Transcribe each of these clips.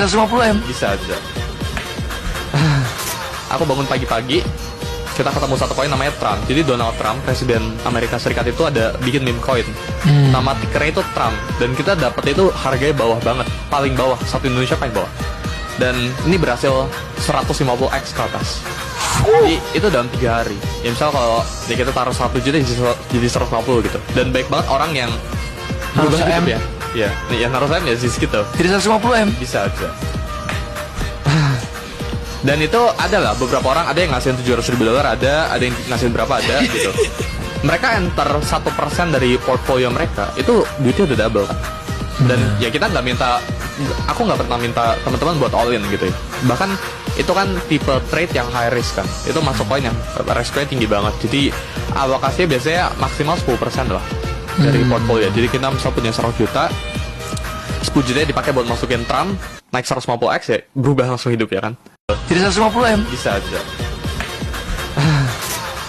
Jadi 150 M? Bisa aja. Aku bangun pagi-pagi, kita ketemu satu koin namanya Trump. Jadi Donald Trump, Presiden Amerika Serikat itu ada bikin meme coin. Nama tickernya itu Trump. Dan kita dapet itu harganya bawah banget. Paling bawah, satu Indonesia paling bawah. Dan ini berhasil 150x ke atas. Jadi itu dalam 3 hari. Ya misal kalau ya kita taruh 1 juta jadi 150 gitu. Dan baik banget orang yang berubah hidup ya. Iya, yang naruh saya ya segitu. Jadi 150 M? Bisa aja. Dan itu ada lah beberapa orang, ada yang ngasihin $700.000, ada yang ngasihin berapa, ada gitu. Mereka enter 1% dari portfolio mereka, itu duitnya udah double kan. Dan ya kita nggak minta, aku nggak pernah minta teman-teman buat all in gitu ya. Bahkan itu kan tipe trade yang high risk kan. Itu masuk poin yang resikonya tinggi banget. Jadi alokasinya biasanya maksimal 10% lah dari portfolio. Jadi kita misal punya 100 juta, 10 juta dipakai buat masukin Trump, naik 150x ya, berubah langsung hidup ya kan. Jadi 150 M? Bisa aja.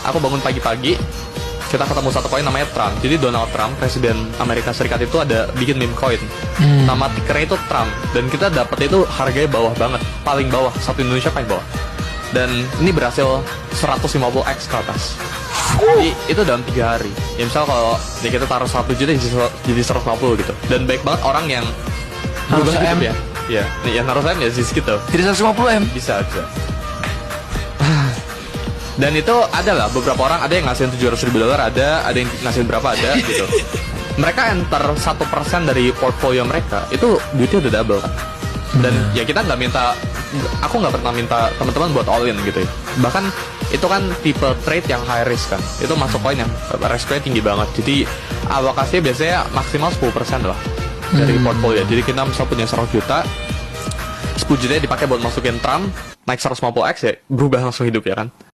Aku bangun pagi-pagi, kita ketemu satu koin namanya Trump. Jadi Donald Trump, Presiden Amerika Serikat itu ada bikin meme coin. Nama tickernya itu Trump. Dan kita dapet itu harganya bawah banget. Paling bawah, satu Indonesia paling bawah. Dan ini berhasil 150x ke atas. Jadi itu dalam 3 hari. Ya misal kalau ya kita taruh 1 juta jadi 150 gitu. Dan baik banget orang yang berubah hidup ya. Iya, yang naruh saya ya segitu. Jadi 150 M? Bisa aja. Dan itu ada lah beberapa orang, ada yang ngasihin $700.000, ada yang ngasihin berapa, ada gitu. Mereka enter 1% dari portfolio mereka, itu duitnya udah double kan. Dan ya kita nggak minta, aku nggak pernah minta teman-teman buat all in gitu ya. Bahkan itu kan tipe trade yang high risk kan. Itu masuk poin yang resikonya tinggi banget. Jadi alokasinya biasanya maksimal 10% lah dari portfolio. Jadi kita misal punya 100 juta, 10 juta dipakai buat masukin Trump, naik 150x ya, berubah langsung hidup ya kan.